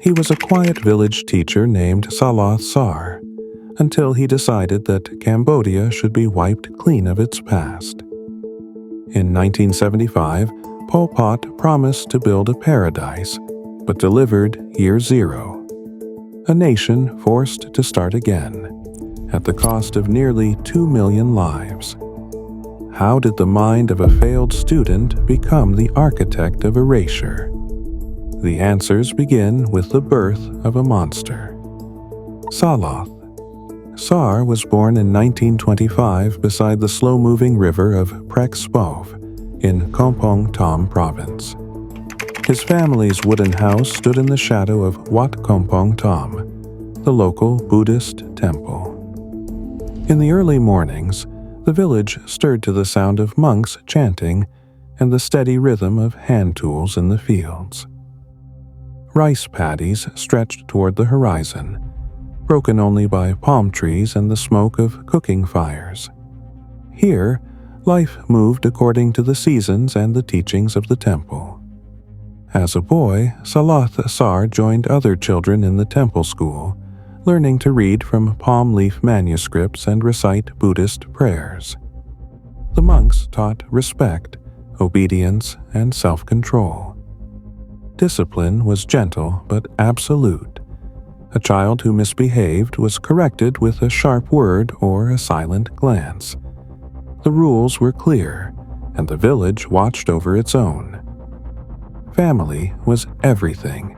He was a quiet village teacher named Saloth Sar, until he decided that Cambodia should be wiped clean of its past. In 1975, Pol Pot promised to build a paradise, but delivered year zero. A nation forced to start again, at the cost of nearly 2 million lives. How did the mind of a failed student become the architect of erasure? The answers begin with the birth of a monster. Saloth. Sar was born in 1925 beside the slow-moving river of Prek Spove in Kompong Tom province. His family's wooden house stood in the shadow of Wat Kompong Tom, the local Buddhist temple. In the early mornings, the village stirred to the sound of monks chanting and the steady rhythm of hand tools in the fields. Rice paddies stretched toward the horizon, broken only by palm trees and the smoke of cooking fires. Here, life moved according to the seasons and the teachings of the temple. As a boy, Saloth Sar joined other children in the temple school, learning to read from palm leaf manuscripts and recite Buddhist prayers. The monks taught respect, obedience, and self-control. Discipline was gentle but absolute. A child who misbehaved was corrected with a sharp word or a silent glance. The rules were clear, and the village watched over its own. Family was everything,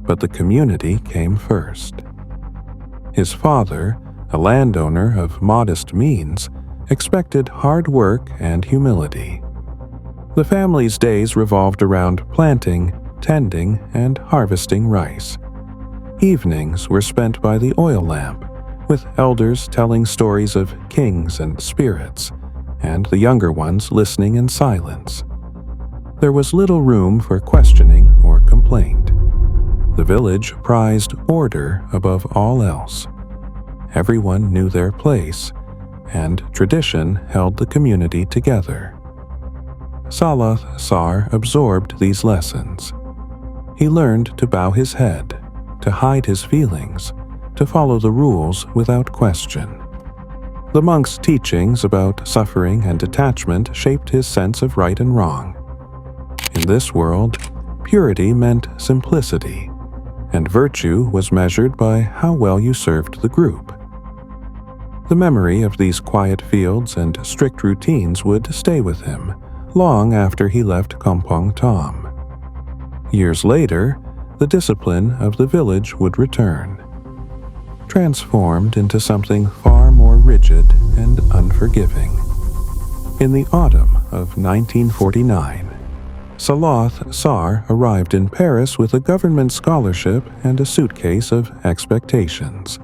but the community came first. His father, a landowner of modest means, expected hard work and humility. The family's days revolved around planting, tending, and harvesting rice. Evenings were spent by the oil lamp, with elders telling stories of kings and spirits, and the younger ones listening in silence. There was little room for questioning or complaint. The village prized order above all else. Everyone knew their place, and tradition held the community together. Saloth Sar absorbed these lessons. He learned to bow his head, to hide his feelings, to follow the rules without question. The monk's teachings about suffering and detachment shaped his sense of right and wrong. In this world, purity meant simplicity, and virtue was measured by how well you served the group. The memory of these quiet fields and strict routines would stay with him long after he left Kompong Tom. Years later, the discipline of the village would return, transformed into something far more rigid and unforgiving. In the autumn of 1949, Saloth Sar arrived in Paris with a government scholarship and a suitcase of expectations.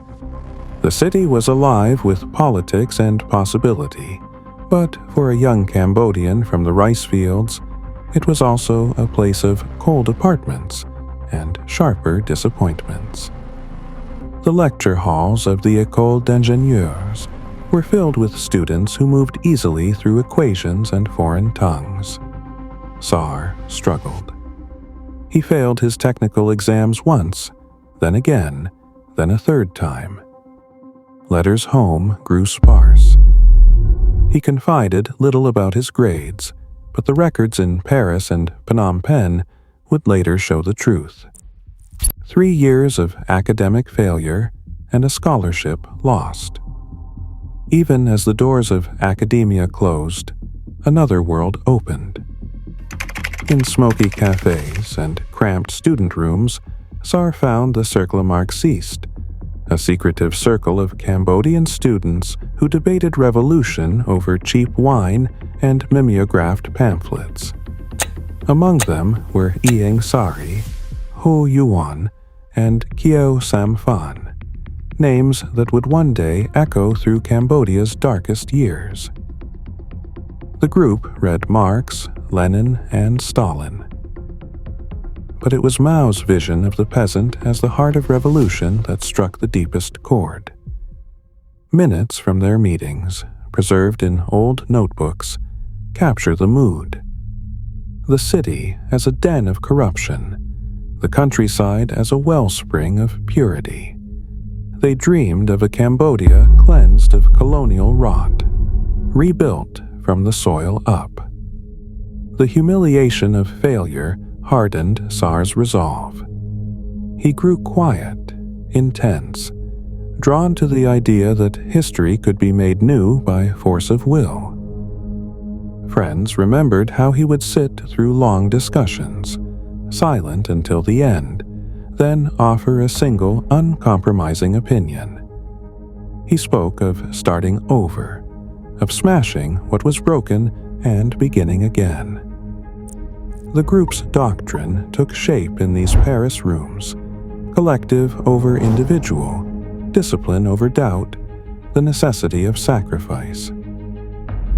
The city was alive with politics and possibility, but for a young Cambodian from the rice fields, it was also a place of cold apartments and sharper disappointments. The lecture halls of the École d'Ingénieurs were filled with students who moved easily through equations and foreign tongues. Sar struggled. He failed his technical exams once, then again, then a third time. Letters home grew sparse. He confided little about his grades, but the records in Paris and Phnom Penh would later show the truth. 3 years of academic failure and a scholarship lost. Even as the doors of academia closed, another world opened. In smoky cafes and cramped student rooms, Sar found the Cercle Marxiste, a secretive circle of Cambodian students who debated revolution over cheap wine and mimeographed pamphlets. Among them were Ieng Sari, Ho Yuan, and Keo Sam Phan, names that would one day echo through Cambodia's darkest years. The group read Marx, Lenin, and Stalin. But it was Mao's vision of the peasant as the heart of revolution that struck the deepest chord. Minutes from their meetings, preserved in old notebooks, capture the mood. The city as a den of corruption, the countryside as a wellspring of purity. They dreamed of a Cambodia cleansed of colonial rot, rebuilt from the soil up. The humiliation of failure hardened Sar's resolve. He grew quiet, intense, drawn to the idea that history could be made new by force of will. Friends remembered how he would sit through long discussions, silent until the end, then offer a single, uncompromising opinion. He spoke of starting over, of smashing what was broken and beginning again. The group's doctrine took shape in these Paris rooms, collective over individual, discipline over doubt, the necessity of sacrifice.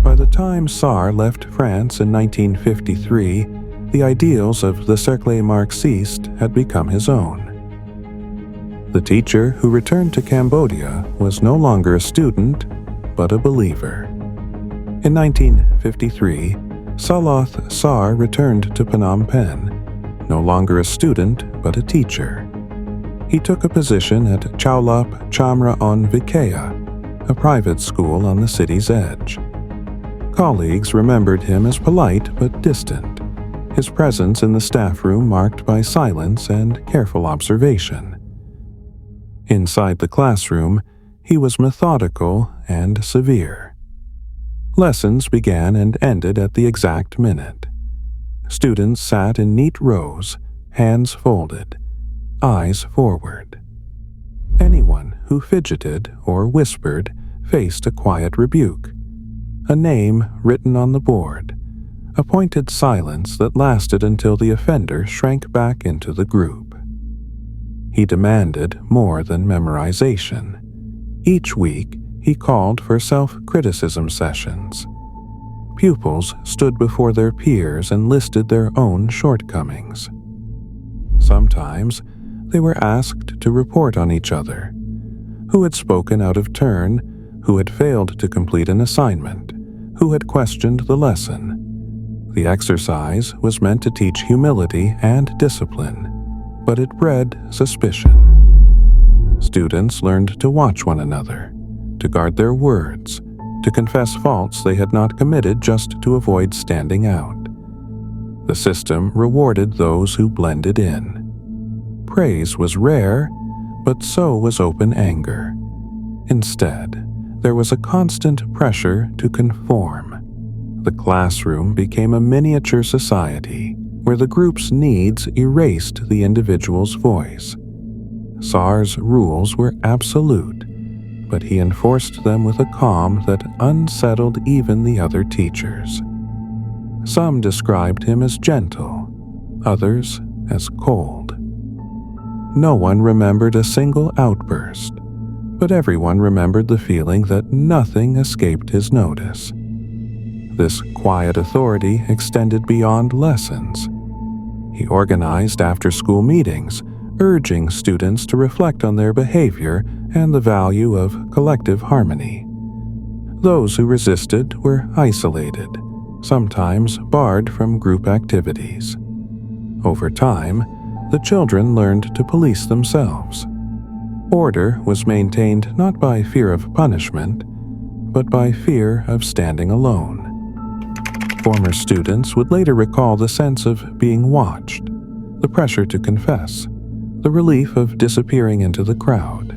By the time Sarr left France in 1953, the ideals of the Cercle Marxiste had become his own. The teacher who returned to Cambodia was no longer a student, but a believer. In 1953, Saloth Sarr returned to Phnom Penh, no longer a student, but a teacher. He took a position at Chaulap Chamra on Vikea, a private school on the city's edge. Colleagues remembered him as polite but distant, his presence in the staff room marked by silence and careful observation. Inside the classroom, he was methodical and severe. Lessons began and ended at the exact minute. Students sat in neat rows, hands folded, eyes forward. Anyone who fidgeted or whispered faced a quiet rebuke, a name written on the board, a pointed silence that lasted until the offender shrank back into the group. He demanded more than memorization. Each week, he called for self-criticism sessions. Pupils stood before their peers and listed their own shortcomings. Sometimes, they were asked to report on each other. Who had spoken out of turn, who had failed to complete an assignment, who had questioned the lesson. The exercise was meant to teach humility and discipline, but it bred suspicion. Students learned to watch one another, to guard their words, to confess faults they had not committed just to avoid standing out. The system rewarded those who blended in. Praise was rare, but so was open anger. Instead, there was a constant pressure to conform. The classroom became a miniature society where the group's needs erased the individual's voice. Sarr's rules were absolute, but he enforced them with a calm that unsettled even the other teachers. Some described him as gentle, others as cold. No one remembered a single outburst, but everyone remembered the feeling that nothing escaped his notice. This quiet authority extended beyond lessons. He organized after-school meetings, urging students to reflect on their behavior and the value of collective harmony. Those who resisted were isolated, sometimes barred from group activities. Over time, the children learned to police themselves. Order was maintained not by fear of punishment, but by fear of standing alone. Former students would later recall the sense of being watched, the pressure to confess, the relief of disappearing into the crowd.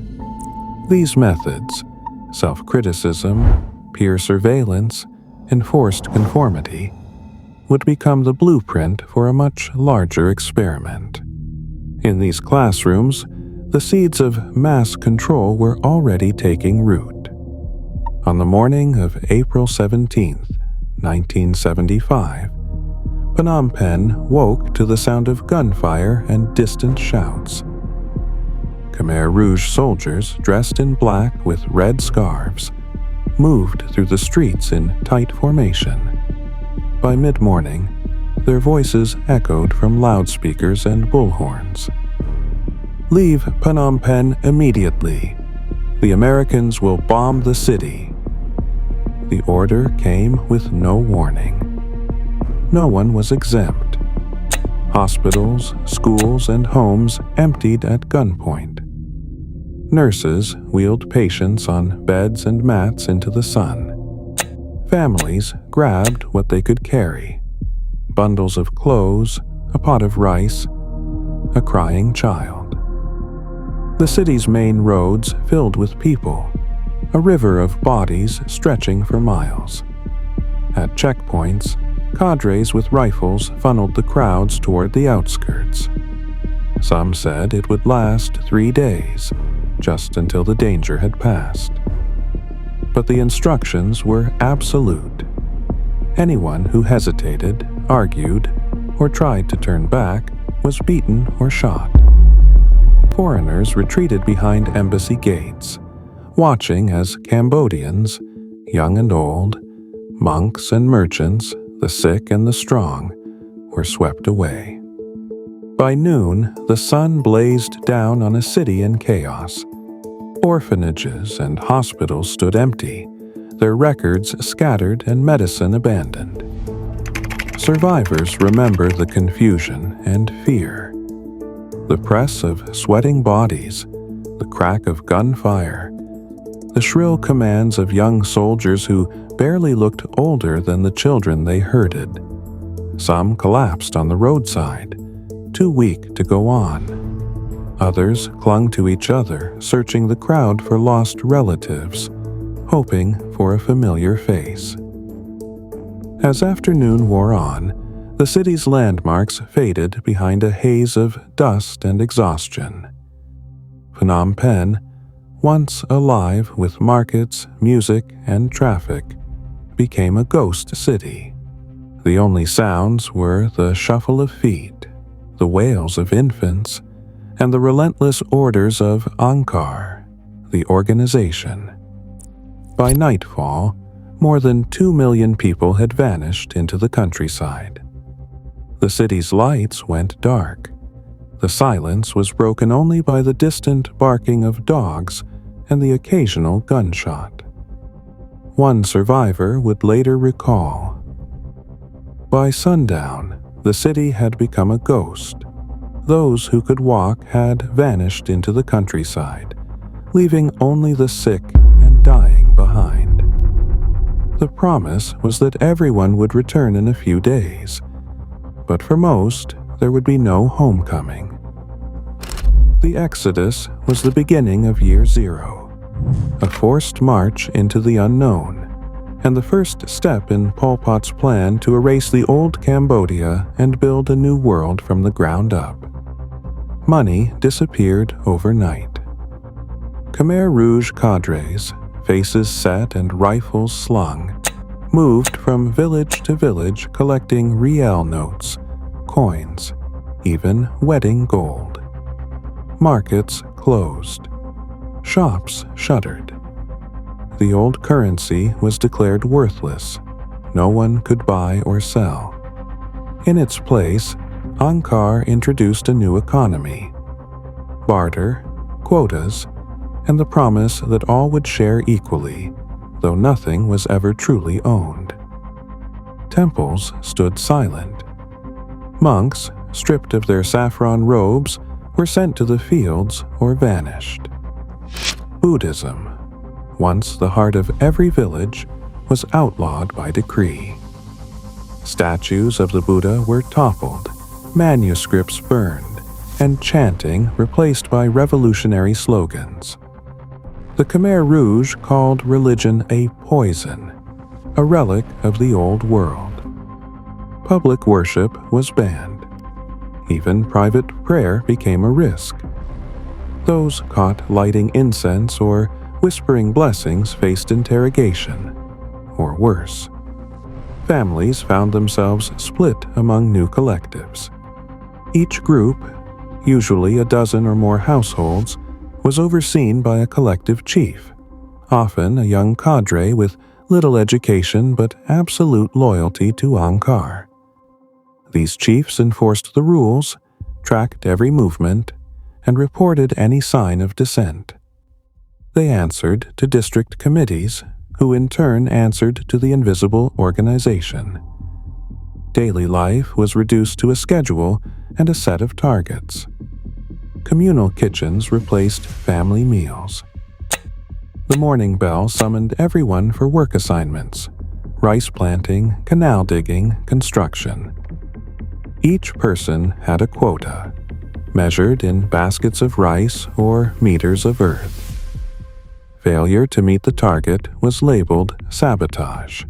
These methods, self-criticism, peer surveillance, enforced conformity, would become the blueprint for a much larger experiment. In these classrooms, the seeds of mass control were already taking root. On the morning of April 17th, 1975, Phnom Penh woke to the sound of gunfire and distant shouts. Khmer Rouge soldiers dressed in black with red scarves moved through the streets in tight formation. By mid-morning, their voices echoed from loudspeakers and bullhorns. "Leave Phnom Penh immediately. The Americans will bomb the city." The order came with no warning. No one was exempt. Hospitals, schools, and homes emptied at gunpoint. Nurses wheeled patients on beds and mats into the sun. Families grabbed what they could carry: bundles of clothes, a pot of rice, a crying child. The city's main roads filled with people, a river of bodies stretching for miles. At checkpoints, cadres with rifles funneled the crowds toward the outskirts. Some said it would last 3 days, just until the danger had passed. But the instructions were absolute. Anyone who hesitated, argued, or tried to turn back was beaten or shot. Foreigners retreated behind embassy gates, watching as Cambodians, young and old, monks and merchants, the sick and the strong, were swept away. By noon, the sun blazed down on a city in chaos. Orphanages and hospitals stood empty, their records scattered and medicine abandoned. Survivors remember the confusion and fear. The press of sweating bodies, the crack of gunfire, the shrill commands of young soldiers who barely looked older than the children they herded. Some collapsed on the roadside, too weak to go on. Others clung to each other, searching the crowd for lost relatives, hoping for a familiar face. As afternoon wore on, the city's landmarks faded behind a haze of dust and exhaustion. Phnom Penh, once alive with markets, music, and traffic, became a ghost city. The only sounds were the shuffle of feet, the wails of infants, and the relentless orders of Angkar, the organization. By nightfall, more than 2 million people had vanished into the countryside. The city's lights went dark. The silence was broken only by the distant barking of dogs and the occasional gunshot. One survivor would later recall, "By sundown, the city had become a ghost. Those who could walk had vanished into the countryside, leaving only the sick and dying behind." The promise was that everyone would return in a few days, but for most, there would be no homecoming. The Exodus was the beginning of Year Zero, a forced march into the unknown, and the first step in Pol Pot's plan to erase the old Cambodia and build a new world from the ground up. Money disappeared overnight. Khmer Rouge cadres, faces set and rifles slung, moved from village to village collecting riel notes, coins, even wedding gold. Markets closed. Shops shuttered. The old currency was declared worthless. No one could buy or sell. In its place, Angkar introduced a new economy: barter, quotas, and the promise that all would share equally, though nothing was ever truly owned. Temples stood silent. Monks, stripped of their saffron robes, were sent to the fields or vanished. Buddhism, once the heart of every village, was outlawed by decree. Statues of the Buddha were toppled, manuscripts burned, and chanting replaced by revolutionary slogans. The Khmer Rouge called religion a poison, a relic of the old world. Public worship was banned. Even private prayer became a risk. Those caught lighting incense or whispering blessings faced interrogation, or worse. Families found themselves split among new collectives. Each group, usually a dozen or more households, was overseen by a collective chief, often a young cadre with little education but absolute loyalty to Angkar. These chiefs enforced the rules, tracked every movement, and reported any sign of dissent. They answered to district committees, who in turn answered to the invisible organization. daily life was reduced to a schedule and a set of targets. Communal kitchens replaced family meals. The morning bell summoned everyone for work assignments: rice planting, canal digging, construction. Each person had a quota, measured in baskets of rice or meters of earth. Failure to meet the target was labeled sabotage.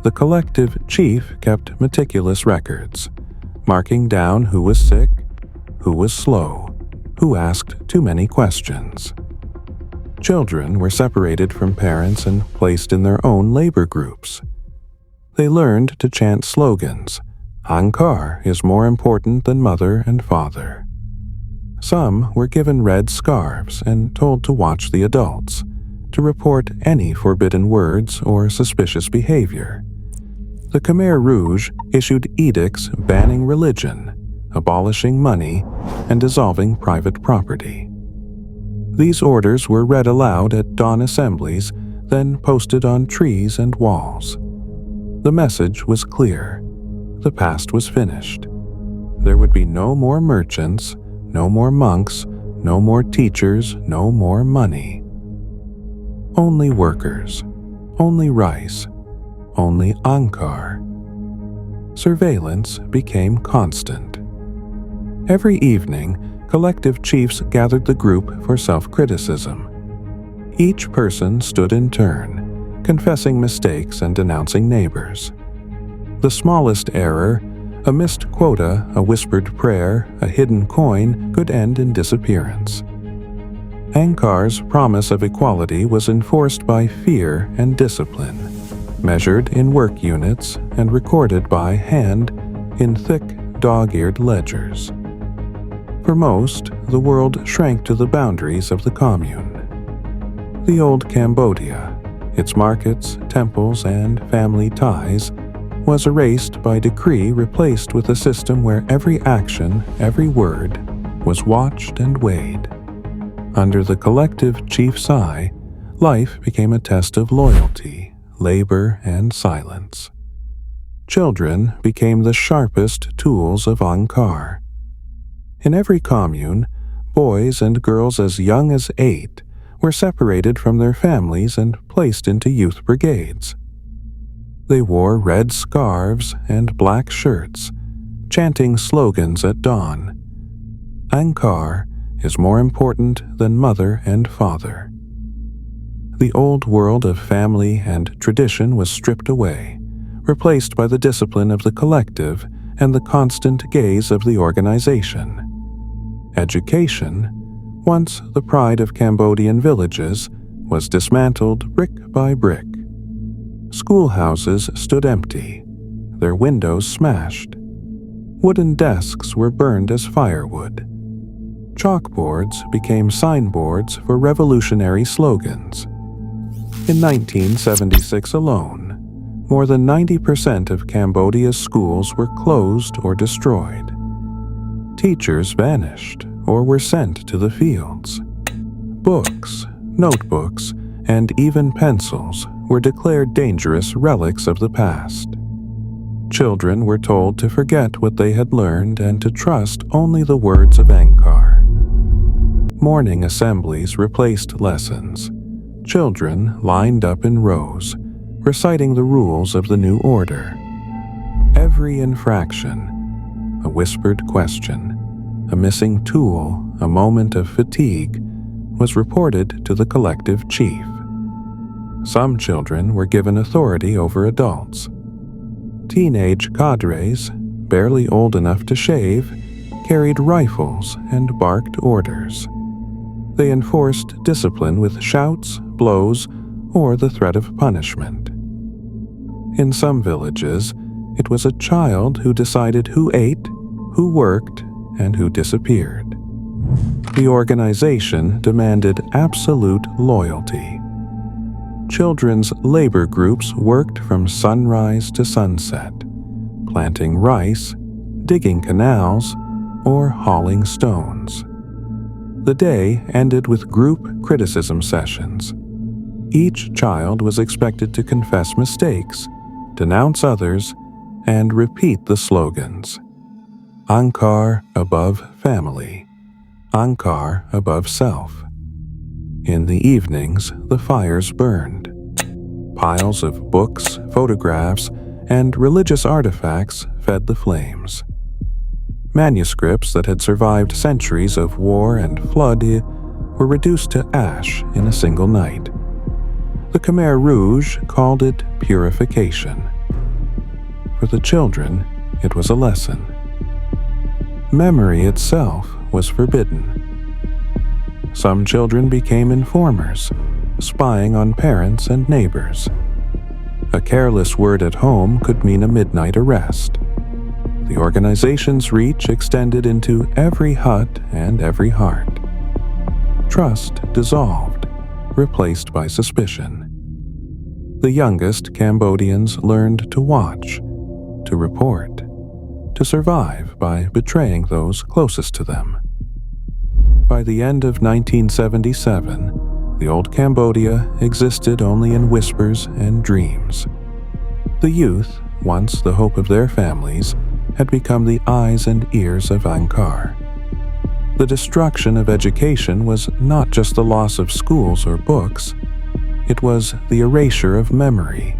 The collective chief kept meticulous records, marking down who was sick, who was slow, who asked too many questions. Children were separated from parents and placed in their own labor groups. They learned to chant slogans: "Angkar is more important than mother and father." Some were given red scarves and told to watch the adults, to report any forbidden words or suspicious behavior. The Khmer Rouge issued edicts banning religion, abolishing money, and dissolving private property. These orders were read aloud at dawn assemblies, then posted on trees and walls. The message was clear. The past was finished. There would be no more merchants, no more monks, no more teachers, no more money. Only workers, only rice, only Angkar. Surveillance became constant. Every evening, collective chiefs gathered the group for self-criticism. Each person stood in turn, confessing mistakes and denouncing neighbors. The smallest error, a missed quota, a whispered prayer, a hidden coin, could end in disappearance. Angkar's promise of equality was enforced by fear and discipline, measured in work units and recorded by hand in thick, dog-eared ledgers. For most, the world shrank to the boundaries of the commune. The old Cambodia, its markets, temples, and family ties, was erased by decree, replaced with a system where every action, every word, was watched and weighed. Under the collective chief's eye, life became a test of loyalty, labor, and silence. Children became the sharpest tools of Angkar. In every commune, boys and girls as young as 8 were separated from their families and placed into youth brigades. They wore red scarves and black shirts, chanting slogans at dawn. Angkar is more important than mother and father. The old world of family and tradition was stripped away, replaced by the discipline of the collective and the constant gaze of the organization. Education, once the pride of Cambodian villages, was dismantled brick by brick. Schoolhouses stood empty, their windows smashed. Wooden desks were burned as firewood. Chalkboards became signboards for revolutionary slogans. In 1976 alone, more than 90% of Cambodia's schools were closed or destroyed. Teachers vanished or were sent to the fields. Books, notebooks, and even pencils were declared dangerous relics of the past. Children were told to forget what they had learned and to trust only the words of Angkar. Morning assemblies replaced lessons. Children lined up in rows, reciting the rules of the new order. Every infraction, a whispered question, a missing tool, a moment of fatigue, was reported to the collective chief. Some children were given authority over adults. Teenage cadres, barely old enough to shave, carried rifles and barked orders. They enforced discipline with shouts, blows, or the threat of punishment. In some villages, it was a child who decided who ate, who worked, and who disappeared. The organization demanded absolute loyalty. Children's labor groups worked from sunrise to sunset, planting rice, digging canals, or hauling stones. The day ended with group criticism sessions. Each child was expected to confess mistakes, denounce others, and repeat the slogans. Angkar above family, Angkar above self. In the evenings, the fires burned. Piles of books, photographs, and religious artifacts fed the flames. Manuscripts that had survived centuries of war and flood were reduced to ash in a single night. The Khmer Rouge called it purification. For the children, it was a lesson. Memory itself was forbidden. Some children became informers, spying on parents and neighbors. A careless word at home could mean a midnight arrest. The organization's reach extended into every hut and every heart. Trust dissolved, replaced by suspicion. The youngest Cambodians learned to watch, to report, to survive by betraying those closest to them. By the end of 1977, the old Cambodia existed only in whispers and dreams. The youth, once the hope of their families, had become the eyes and ears of Angkar. The destruction of education was not just the loss of schools or books. It was the erasure of memory,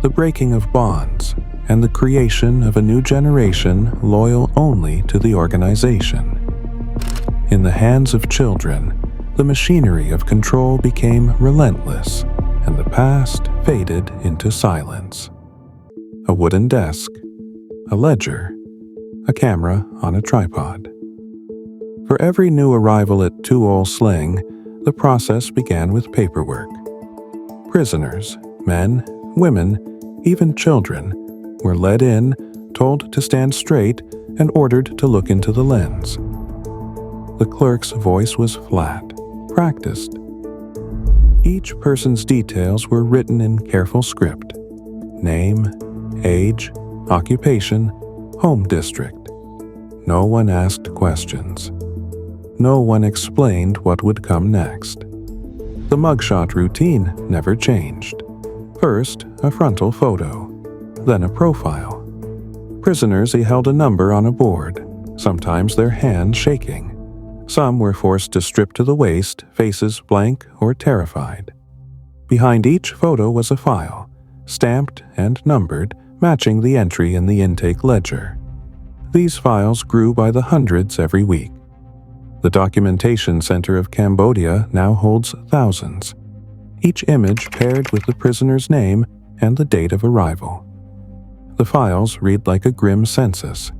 the breaking of bonds, and the creation of a new generation loyal only to the organization. In the hands of children, the machinery of control became relentless, and the past faded into silence. A wooden desk, a ledger, a camera on a tripod. For every new arrival at Tuol Sleng, the process began with paperwork. Prisoners, men, women, even children, were led in, told to stand straight, and ordered to look into the lens. The clerk's voice was flat, practiced. Each person's details were written in careful script: name, age, occupation, home district. No one asked questions. No one explained what would come next. The mugshot routine never changed. First, a frontal photo, then a profile. Prisoners held a number on a board, sometimes their hands shaking. Some were forced to strip to the waist, faces blank or terrified. Behind each photo was a file, stamped and numbered, matching the entry in the intake ledger. These files grew by the hundreds every week. The Documentation Center of Cambodia now holds thousands, each image paired with the prisoner's name and the date of arrival. The files read like a grim census.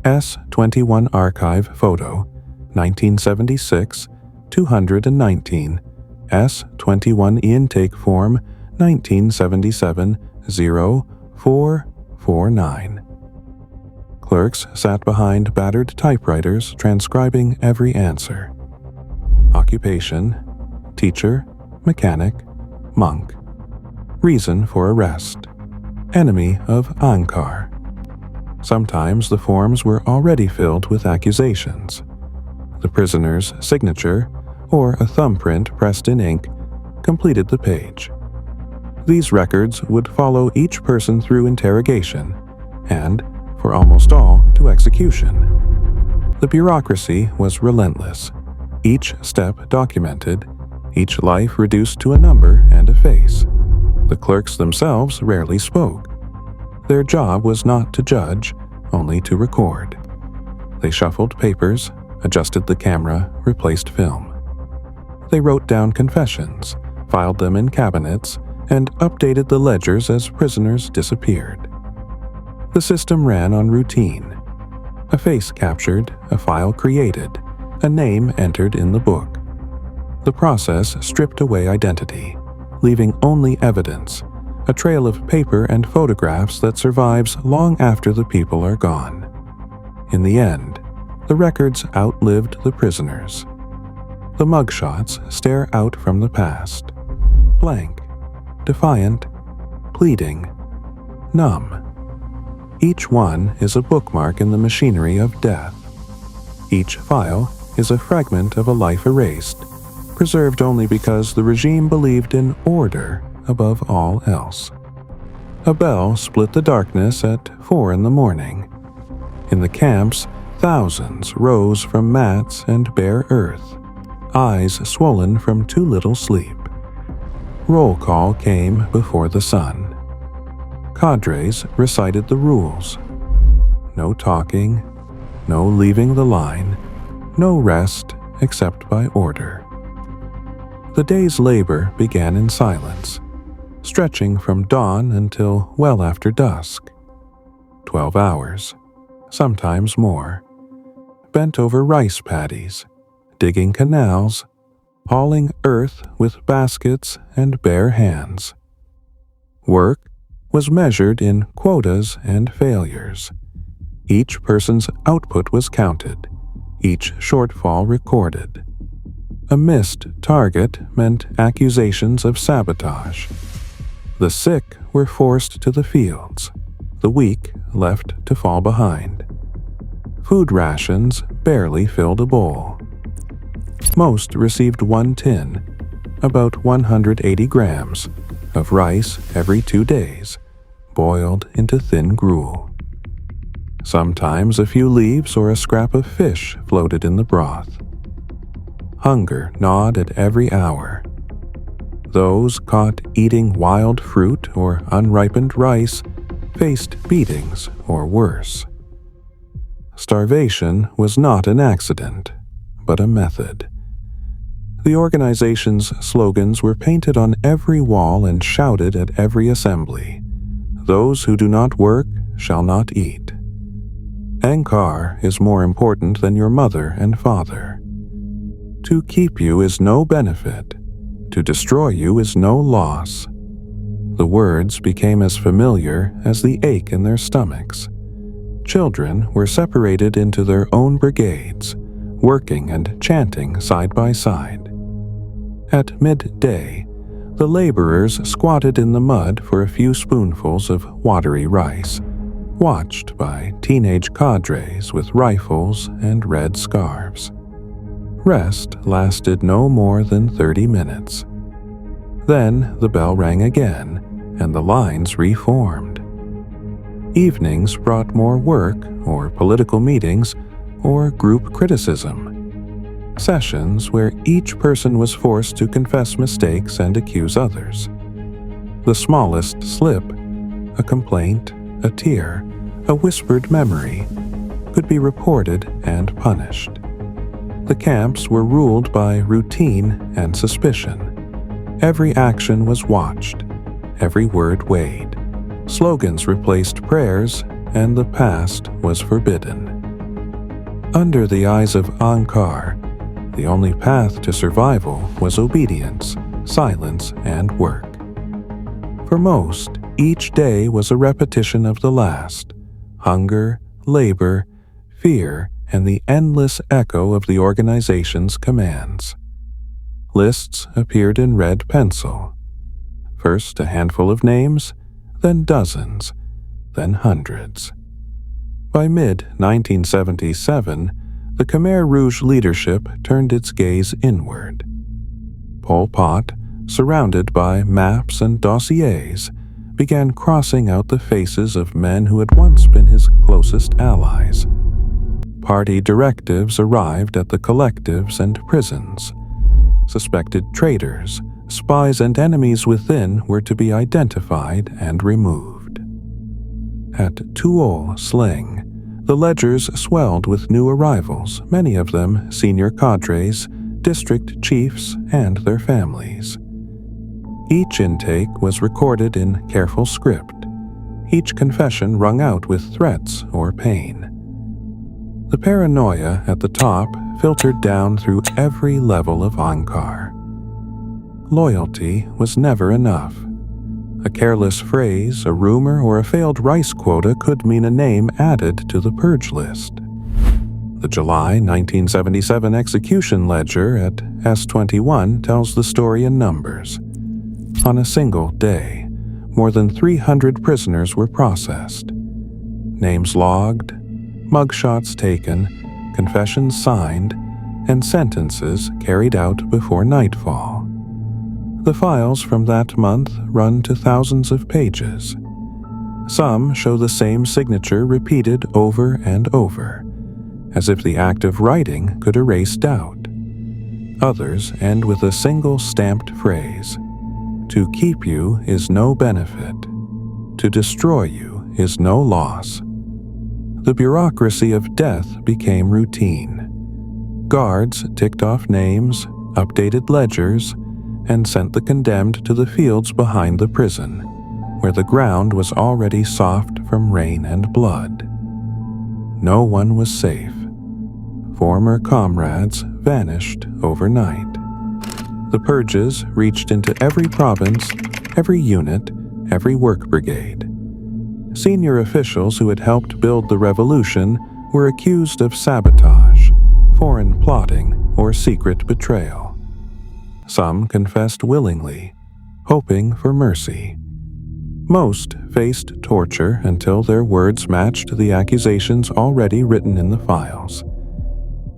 S21 Archive Photo, 1976, 219. S21 Intake Form, 1977, 0449. Clerks sat behind battered typewriters transcribing every answer. Occupation: teacher, mechanic, monk. Reason for arrest: enemy of Angkar. Sometimes the forms were already filled with accusations. The prisoner's signature, or a thumbprint pressed in ink, completed the page. These records would follow each person through interrogation and, for almost all, to execution. The bureaucracy was relentless, each step documented, each life reduced to a number and a face. The clerks themselves rarely spoke. Their job was not to judge, only to record. They shuffled papers, adjusted the camera, replaced film. They wrote down confessions, filed them in cabinets, and updated the ledgers as prisoners disappeared. The system ran on routine. A face captured, a file created, a name entered in the book. The process stripped away identity, leaving only evidence, a trail of paper and photographs that survives long after the people are gone. In the end, the records outlived the prisoners. The mugshots stare out from the past, blank, defiant, pleading, numb. Each one is a bookmark in the machinery of death. Each file is a fragment of a life erased, preserved only because the regime believed in order above all else. A bell split the darkness at 4 in the morning. In the camps, thousands rose from mats and bare earth, eyes swollen from too little sleep. Roll call came before the sun. Cadres recited the rules. No talking, no leaving the line, no rest except by order. The day's labor began in silence, stretching from dawn until well after dusk. 12 hours, sometimes more, bent over rice paddies, digging canals, hauling earth with baskets and bare hands. Work was measured in quotas and failures. Each person's output was counted, each shortfall recorded. A missed target meant accusations of sabotage. The sick were forced to the fields, the weak left to fall behind. Food rations barely filled a bowl. Most received 1 tin, about 180 grams, of rice every 2 days, boiled into thin gruel. Sometimes a few leaves or a scrap of fish floated in the broth. Hunger gnawed at every hour. Those caught eating wild fruit or unripened rice faced beatings or worse. Starvation was not an accident, but a method. The organization's slogans were painted on every wall and shouted at every assembly. Those who do not work shall not eat. Angkar is more important than your mother and father. To keep you is no benefit. To destroy you is no loss. The words became as familiar as the ache in their stomachs. Children were separated into their own brigades, working and chanting side by side. At midday, the laborers squatted in the mud for a few spoonfuls of watery rice, watched by teenage cadres with rifles and red scarves. Rest lasted no more than 30 minutes. Then the bell rang again, and the lines reformed. Evenings brought more work, or political meetings, or group criticism. Sessions where each person was forced to confess mistakes and accuse others. The smallest slip, a complaint, a tear, a whispered memory, could be reported and punished. The camps were ruled by routine and suspicion. Every action was watched, every word weighed. Slogans replaced prayers, and the past was forbidden. Under the eyes of Angkar, the only path to survival was obedience, silence, and work. For most, each day was a repetition of the last: hunger, labor, fear, and the endless echo of the organization's commands. Lists appeared in red pencil. First a handful of names, then dozens, then hundreds. By mid-1977, the Khmer Rouge leadership turned its gaze inward. Pol Pot, surrounded by maps and dossiers, began crossing out the faces of men who had once been his closest allies. Party directives arrived at the collectives and prisons. Suspected traitors, spies, and enemies within were to be identified and removed. At Tuol Sleng, the ledgers swelled with new arrivals, many of them senior cadres, district chiefs, and their families. Each intake was recorded in careful script, each confession rung out with threats or pain. The paranoia at the top filtered down through every level of Angkar. Loyalty was never enough. A careless phrase, a rumor, or a failed rice quota could mean a name added to the purge list. The July 1977 execution ledger at S21 tells the story in numbers. On a single day, more than 300 prisoners were processed. Names logged, mugshots taken, confessions signed, and sentences carried out before nightfall. The files from that month run to thousands of pages. Some show the same signature repeated over and over, as if the act of writing could erase doubt. Others end with a single stamped phrase: "To keep you is no benefit. To destroy you is no loss." The bureaucracy of death became routine. Guards ticked off names, updated ledgers, and sent the condemned to the fields behind the prison, where the ground was already soft from rain and blood. No one was safe. Former comrades vanished overnight. The purges reached into every province, every unit, every work brigade. Senior officials who had helped build the revolution were accused of sabotage, foreign plotting, or secret betrayal. Some confessed willingly, hoping for mercy. Most faced torture until their words matched the accusations already written in the files.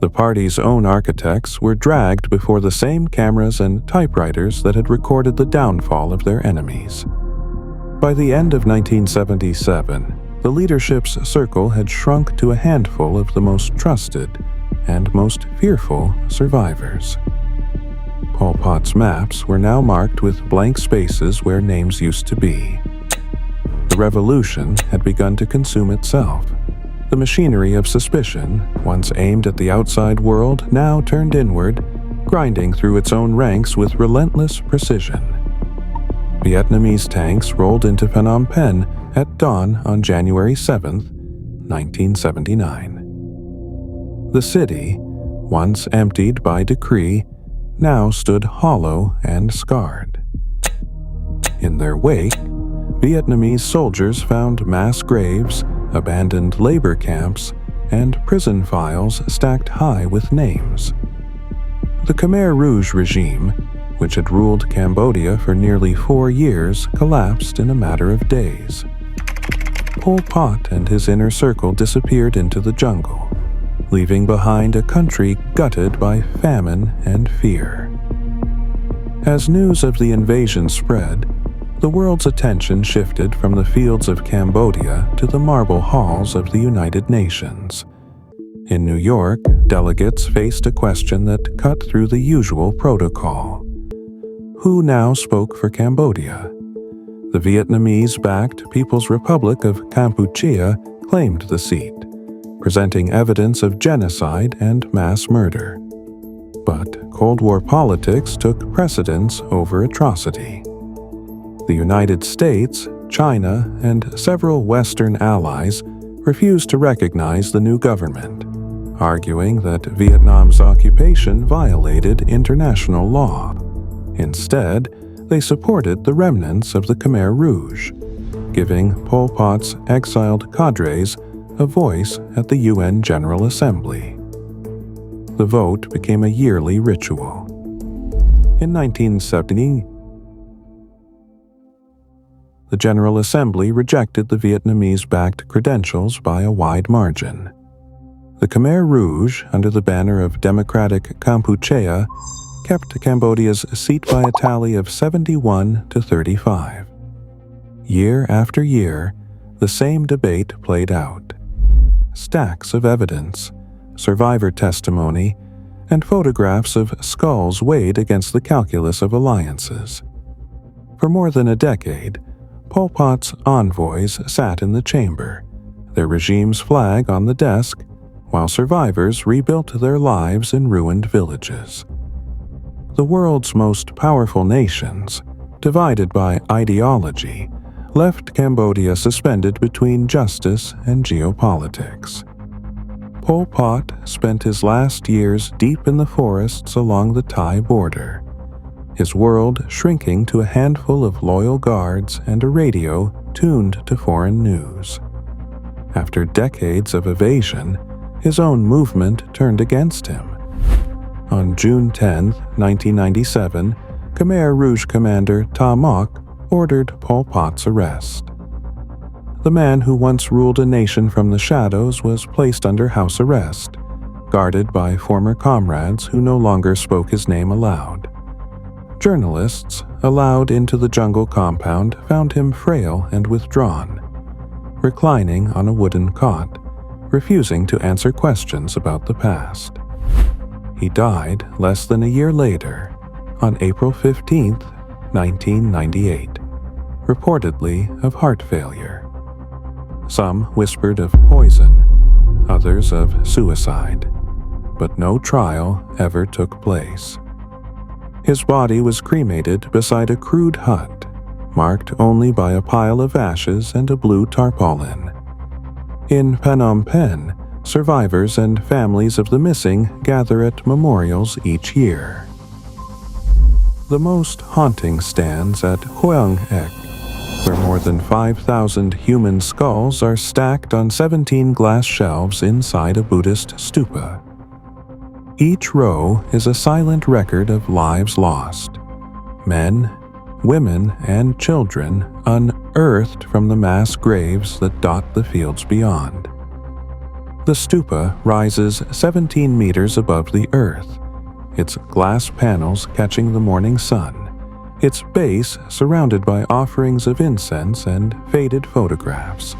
The party's own architects were dragged before the same cameras and typewriters that had recorded the downfall of their enemies. By the end of 1977, the leadership's circle had shrunk to a handful of the most trusted and most fearful survivors. Pol Pot's maps were now marked with blank spaces where names used to be. The revolution had begun to consume itself. The machinery of suspicion, once aimed at the outside world, now turned inward, grinding through its own ranks with relentless precision. Vietnamese tanks rolled into Phnom Penh at dawn on January 7, 1979. The city, once emptied by decree, now stood hollow and scarred. In their wake, Vietnamese soldiers found mass graves, abandoned labor camps, and prison files stacked high with names. The Khmer Rouge regime, which had ruled Cambodia for nearly 4 years, collapsed in a matter of days. Pol Pot and his inner circle disappeared into the jungle, leaving behind a country gutted by famine and fear. As news of the invasion spread, the world's attention shifted from the fields of Cambodia to the marble halls of the United Nations. In New York, delegates faced a question that cut through the usual protocol. Who now spoke for Cambodia? The Vietnamese-backed People's Republic of Cambodia claimed the seat, presenting evidence of genocide and mass murder. But Cold War politics took precedence over atrocity. The United States, China, and several Western allies refused to recognize the new government, arguing that Vietnam's occupation violated international law. Instead, they supported the remnants of the Khmer Rouge, giving Pol Pot's exiled cadres a voice at the UN General Assembly. The vote became a yearly ritual. In 1970, the General Assembly rejected the Vietnamese-backed credentials by a wide margin. The Khmer Rouge, under the banner of Democratic Kampuchea, kept Cambodia's seat by a tally of 71 to 35. Year after year, the same debate played out. Stacks of evidence, survivor testimony, and photographs of skulls weighed against the calculus of alliances. For more than a decade, Pol Pot's envoys sat in the chamber, their regime's flag on the desk, while survivors rebuilt their lives in ruined villages. The world's most powerful nations, divided by ideology, left Cambodia suspended between justice and geopolitics. Pol Pot spent his last years deep in the forests along the Thai border, his world shrinking to a handful of loyal guards and a radio tuned to foreign news. After decades of evasion, his own movement turned against him. On June 10, 1997, Khmer Rouge commander Ta Mok ordered Pol Pot's arrest. The man who once ruled a nation from the shadows was placed under house arrest, guarded by former comrades who no longer spoke his name aloud. Journalists, allowed into the jungle compound, found him frail and withdrawn, reclining on a wooden cot, refusing to answer questions about the past. He died less than a year later, on April 15, 1998, reportedly of heart failure. Some whispered of poison, others of suicide, but no trial ever took place. His body was cremated beside a crude hut, marked only by a pile of ashes and a blue tarpaulin. In Phnom Penh, survivors and families of the missing gather at memorials each year. The most haunting stands at Khoeung Ek, where more than 5,000 human skulls are stacked on 17 glass shelves inside a Buddhist stupa. Each row is a silent record of lives lost, men, women, and children unearthed from the mass graves that dot the fields beyond. The stupa rises 17 meters above the earth, its glass panels catching the morning sun, its base surrounded by offerings of incense and faded photographs.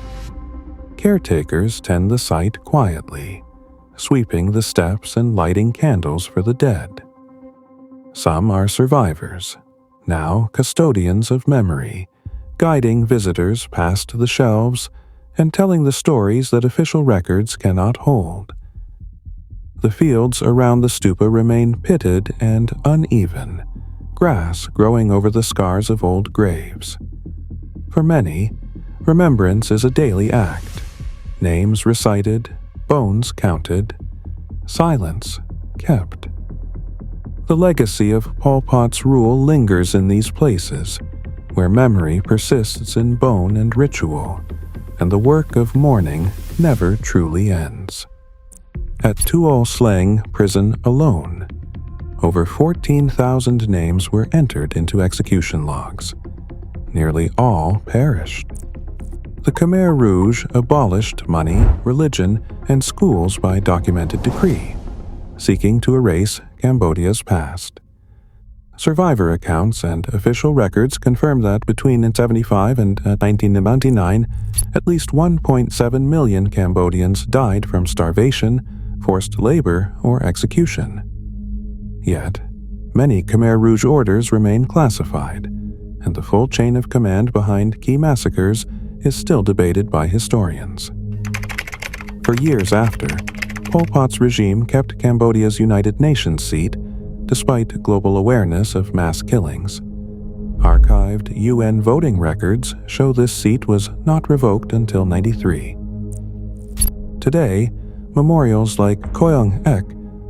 Caretakers tend the site quietly, sweeping the steps and lighting candles for the dead. Some are survivors, now custodians of memory, guiding visitors past the shelves and telling the stories that official records cannot hold. The fields around the stupa remain pitted and uneven, grass growing over the scars of old graves. For many, remembrance is a daily act, names recited, bones counted, silence kept. The legacy of Pol Pot's rule lingers in these places, where memory persists in bone and ritual, and the work of mourning never truly ends. At Tuol Sleng prison alone, over 14,000 names were entered into execution logs. Nearly all perished. The Khmer Rouge abolished money, religion, and schools by documented decree, seeking to erase Cambodia's past. Survivor accounts and official records confirm that between 1975 and 1999, at least 1.7 million Cambodians died from starvation, forced labor, or execution. Yet, many Khmer Rouge orders remain classified, and the full chain of command behind key massacres is still debated by historians. For years after, Pol Pot's regime kept Cambodia's United Nations seat, despite global awareness of mass killings. Archived UN voting records show this seat was not revoked until 1993. Today, memorials like Khoeung Ek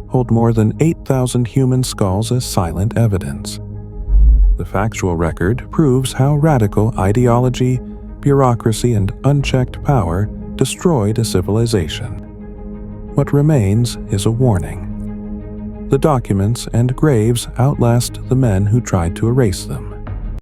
hold more than 8,000 human skulls as silent evidence. The factual record proves how radical ideology, bureaucracy, and unchecked power destroyed a civilization. What remains is a warning. The documents and graves outlast the men who tried to erase them.